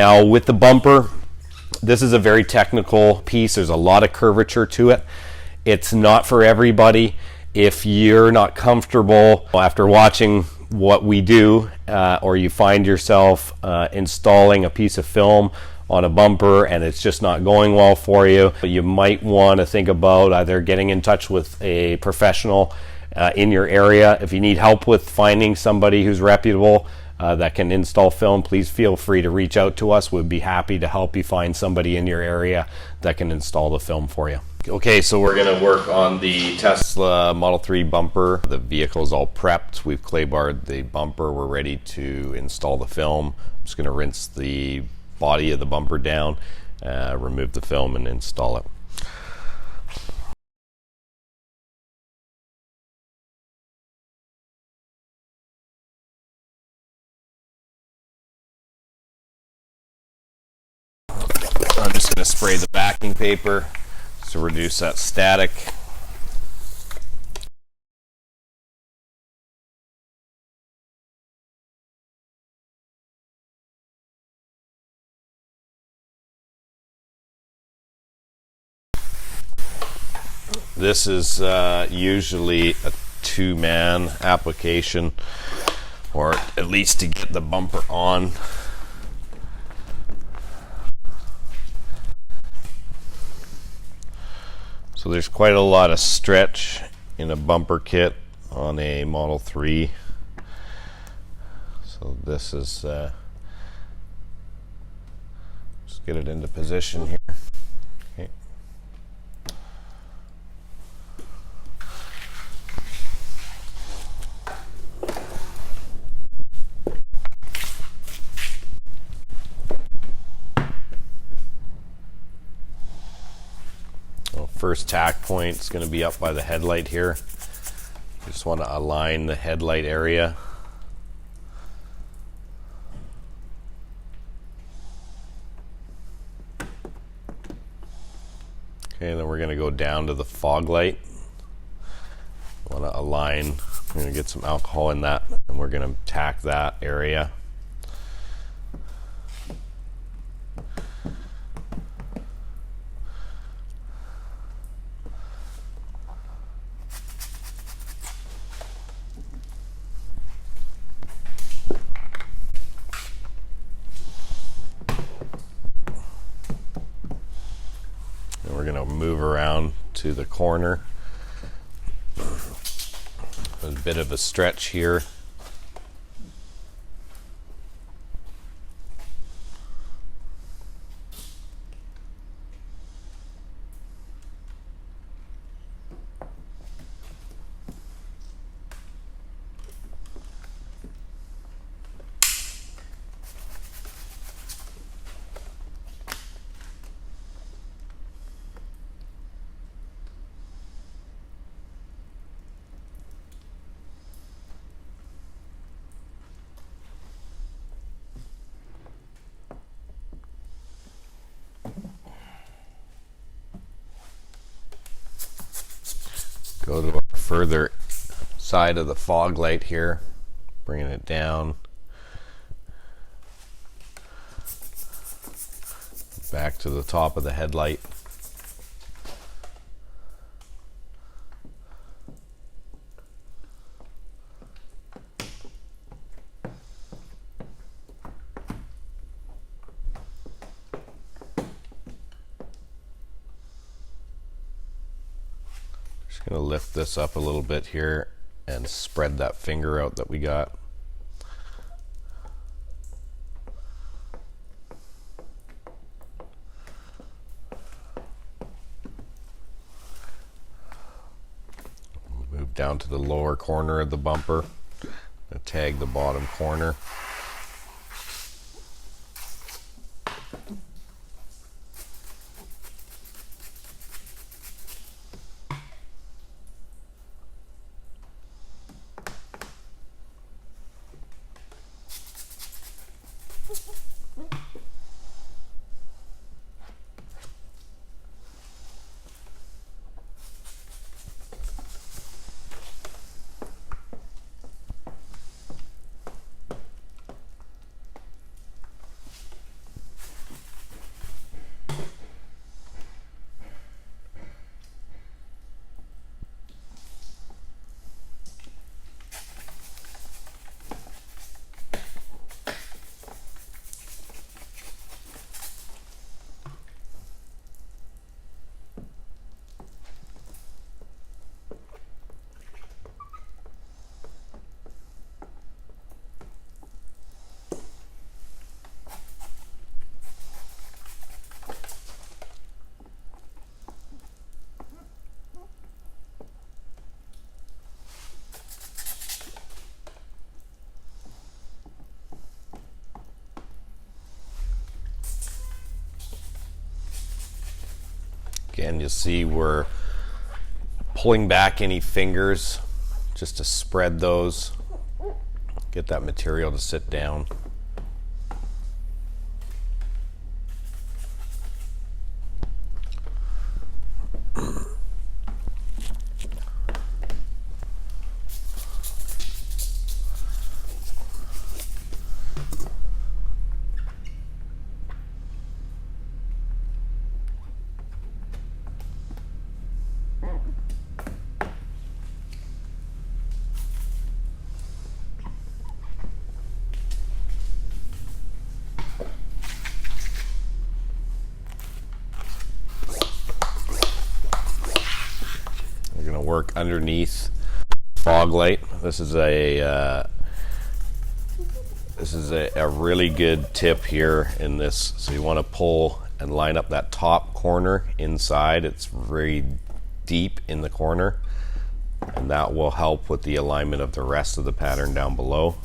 Now with the bumper, this is a very technical piece. There's a lot of curvature to it. It's not for everybody. If you're not comfortable after watching what we do, or you find yourself installing a piece of film on a bumper and it's just not going well for you, you might want to think about either getting in touch with a professional in your area. If you need help with finding somebody who's reputable that can install film, please feel free to reach out to us. We'd be happy to help you find somebody in your area that can install the film for you. Okay, so we're going to work on the Tesla Model 3 bumper. The vehicle's all prepped. We've clay barred the bumper. We're ready to install the film. I'm just going to rinse the body of the bumper down, remove the film, and install it. I'm just going to spray the backing paper to reduce that static. This is usually a two-man application, or at least to get the bumper on. So there's quite a lot of stretch in a bumper kit on a Model 3. So this is, just get it into position here. Okay. First tack point is going to be up by the headlight here. Just want to align the headlight area. Okay, then we're going to go down to the fog light. Want to align. We're going to get some alcohol in that, and we're going to tack that area. We're going to move around to the corner. There's a bit of a stretch here. Go to our further side of the fog light here, bringing it down. Back to the top of the headlight. Going to lift this up a little bit here and spread that finger out that we got. Move down to the lower corner of the bumper and tag the bottom corner. Again, you'll see we're pulling back any fingers just to spread those, get that material to sit down. Work underneath fog light. This is a really good tip here in this. So you want to pull and line up that top corner inside. It's very deep in the corner, and that will help with the alignment of the rest of the pattern down below.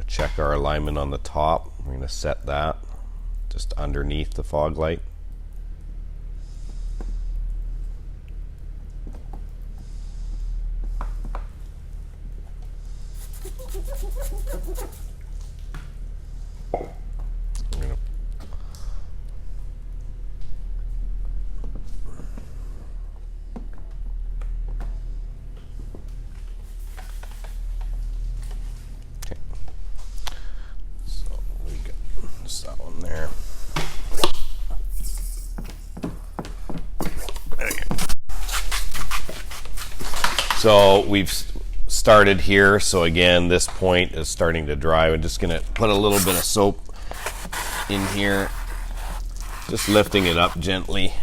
Check our alignment on the top. We're going to set that just underneath the fog light. That one there. So we've started here. So again, this point is starting to dry. We're just going to put a little bit of soap in here, just lifting it up gently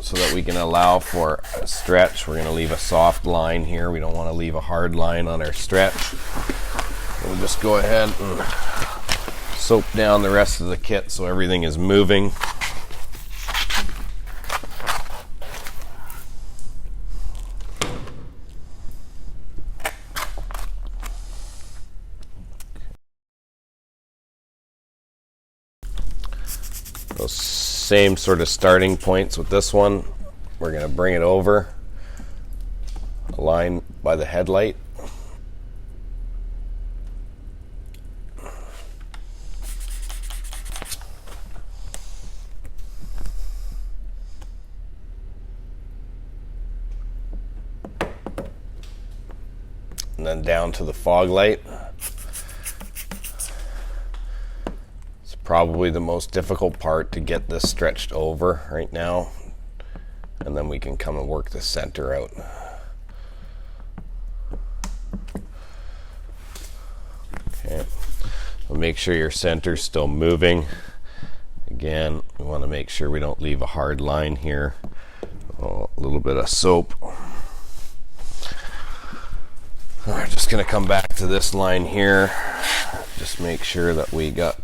so that we can allow for a stretch. We're going to leave a soft line here. We don't want to leave a hard line on our stretch. We'll just go ahead and soap down the rest of the kit so everything is moving. Those same sort of starting points with this one. We're going to bring it over, align by the headlight. And then down to the fog light. It's probably the most difficult part to get this stretched over right now. And then we can come and work the center out. Okay. So make sure your center's still moving. Again, we want to make sure we don't leave a hard line here. A little bit of soap. We're just going to come back to this line here. Just make sure that we got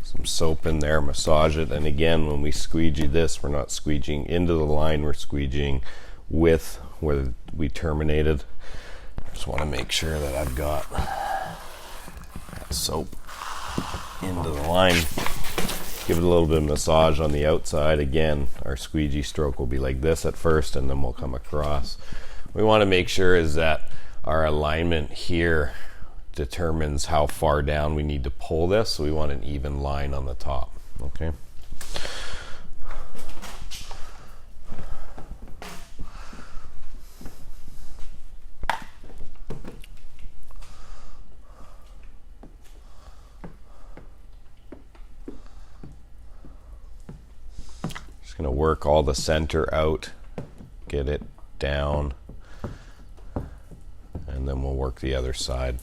some soap in there, massage it. And again, when we squeegee this, we're not squeegeeing into the line, we're squeegeeing with where we terminated. Just want to make sure that I've got that soap into the line. Give it a little bit of massage on the outside. Again, our squeegee stroke will be like this at first, and then we'll come across. We want to make sure is that our alignment here determines how far down we need to pull this, so we want an even line on the top. Okay. Just going to work all the center out, get it down, and then we'll work the other side.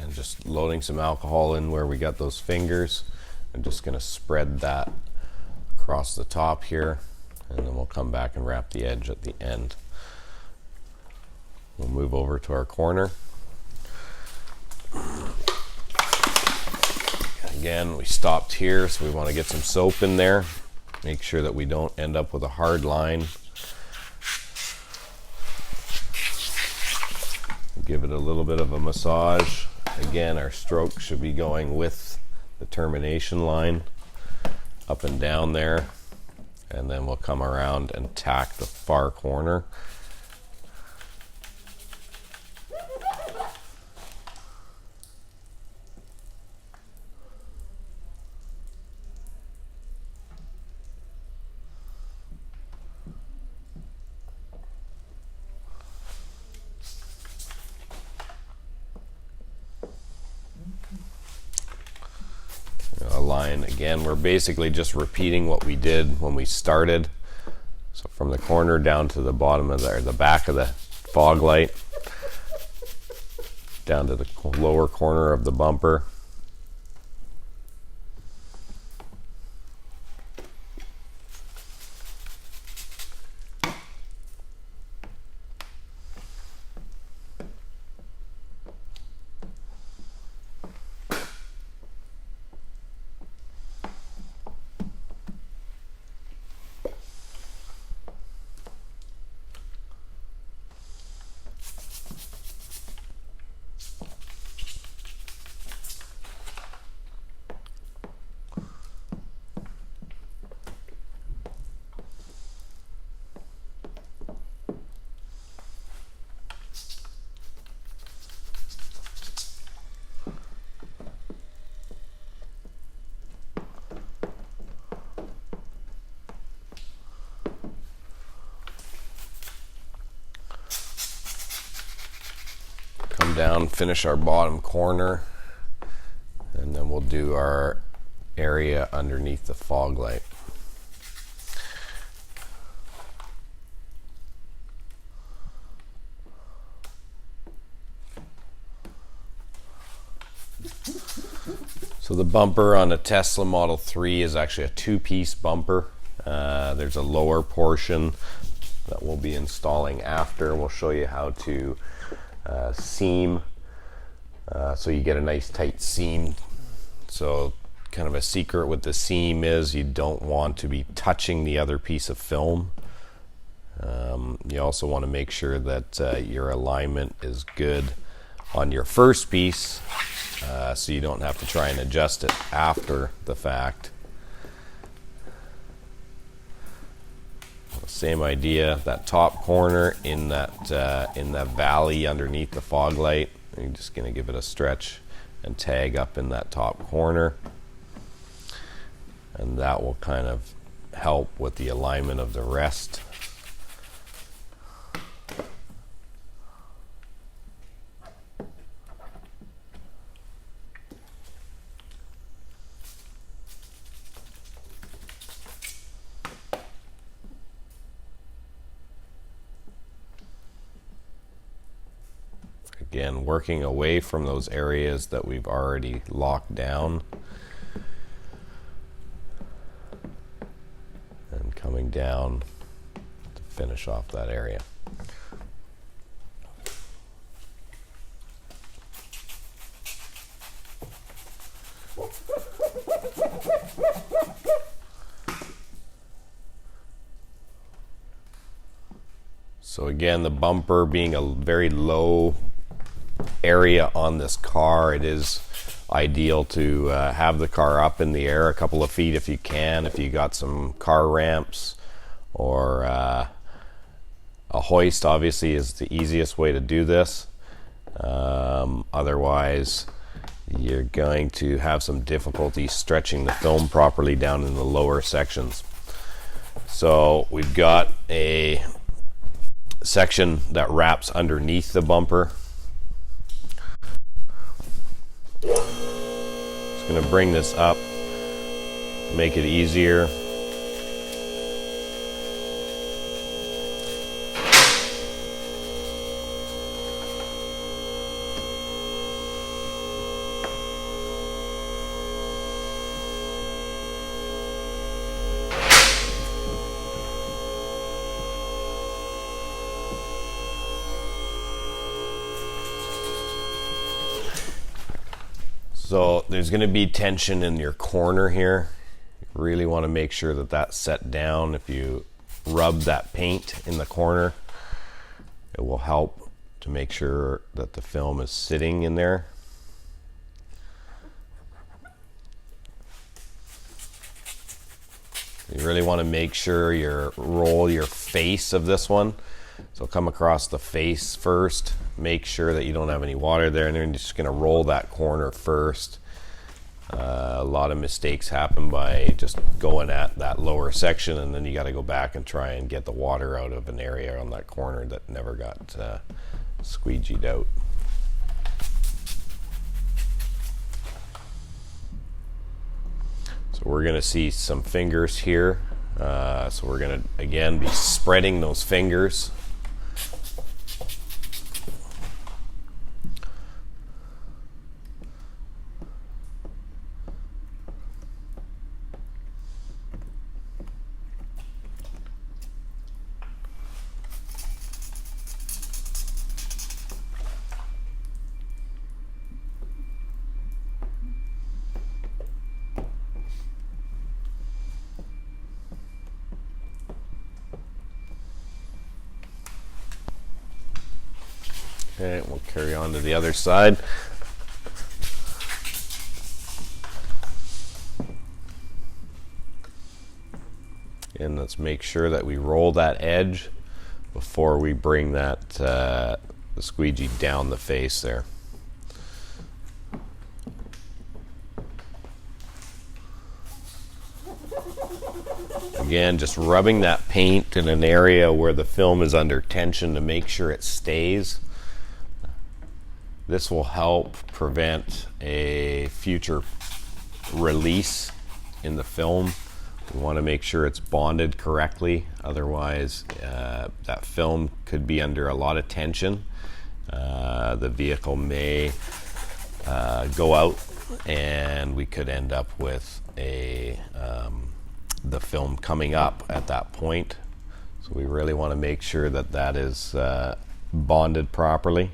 And just loading some alcohol in where we got those fingers. I'm just going to spread that across the top here, and then we'll come back and wrap the edge at the end. We'll move over to our corner. Again, we stopped here, so we want to get some soap in there. Make sure that we don't end up with a hard line. Give it a little bit of a massage. Again, our stroke should be going with the termination line up and down there, and then we'll come around and tack the far corner. Line again, we're basically just repeating what we did when we started. So from the corner down to the bottom of the back of the fog light, down to the lower corner of the bumper. Down, finish our bottom corner, and then we'll do our area underneath the fog light. So the bumper on a Tesla Model 3 is actually a two-piece bumper. There's a lower portion that we'll be installing after. We'll show you how to seam, so you get a nice tight seam. So kind of a secret with the seam is you don't want to be touching the other piece of film. You also want to make sure that your alignment is good on your first piece, so you don't have to try and adjust it after the fact. Same idea, that top corner in that valley underneath the fog light. You're just going to give it a stretch and tag up in that top corner, and that will kind of help with the alignment of the rest. Again, working away from those areas that we've already locked down and coming down to finish off that area. So again, the bumper being a very low area on this car, it is ideal to have the car up in the air a couple of feet if you can. If you got some car ramps or a hoist, obviously is the easiest way to do this. Otherwise, you're going to have some difficulty stretching the film properly down in the lower sections. So we've got a section that wraps underneath the bumper. Just going to bring this up, make it easier. So there's going to be tension in your corner here. You really want to make sure that that's set down. If you rub that paint in the corner, it will help to make sure that the film is sitting in there. You really want to make sure you roll your face of this one. So come across the face first. Make sure that you don't have any water there, and then you're just going to roll that corner first. A lot of mistakes happen by just going at that lower section, and then you got to go back and try and get the water out of an area on that corner that never got squeegeed out. So we're going to see some fingers here. So we're going to again be spreading those fingers. Okay, we'll carry on to the other side. And let's make sure that we roll that edge before we bring that the squeegee down the face there. Again, just rubbing that paint in an area where the film is under tension to make sure it stays. This will help prevent a future release in the film. We want to make sure it's bonded correctly, otherwise that film could be under a lot of tension. The vehicle may go out, and we could end up with the film coming up at that point. So we really want to make sure that that is bonded properly.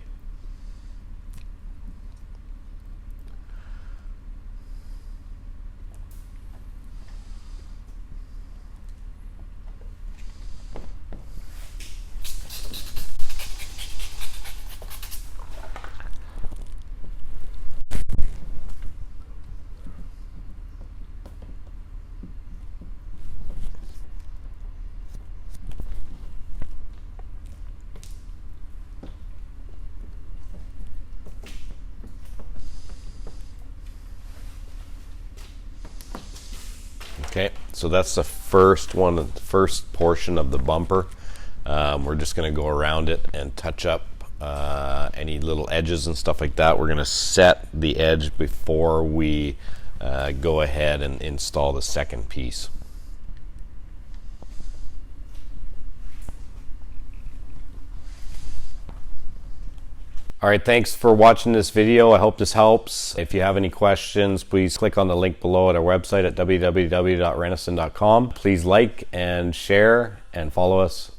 Okay, so that's the first one, the first portion of the bumper. We're just going to go around it and touch up any little edges and stuff like that. We're going to set the edge before we go ahead and install the second piece. All right, thanks for watching this video. I hope this helps. If you have any questions, please click on the link below at our website at www.renoson.com. Please like and share and follow us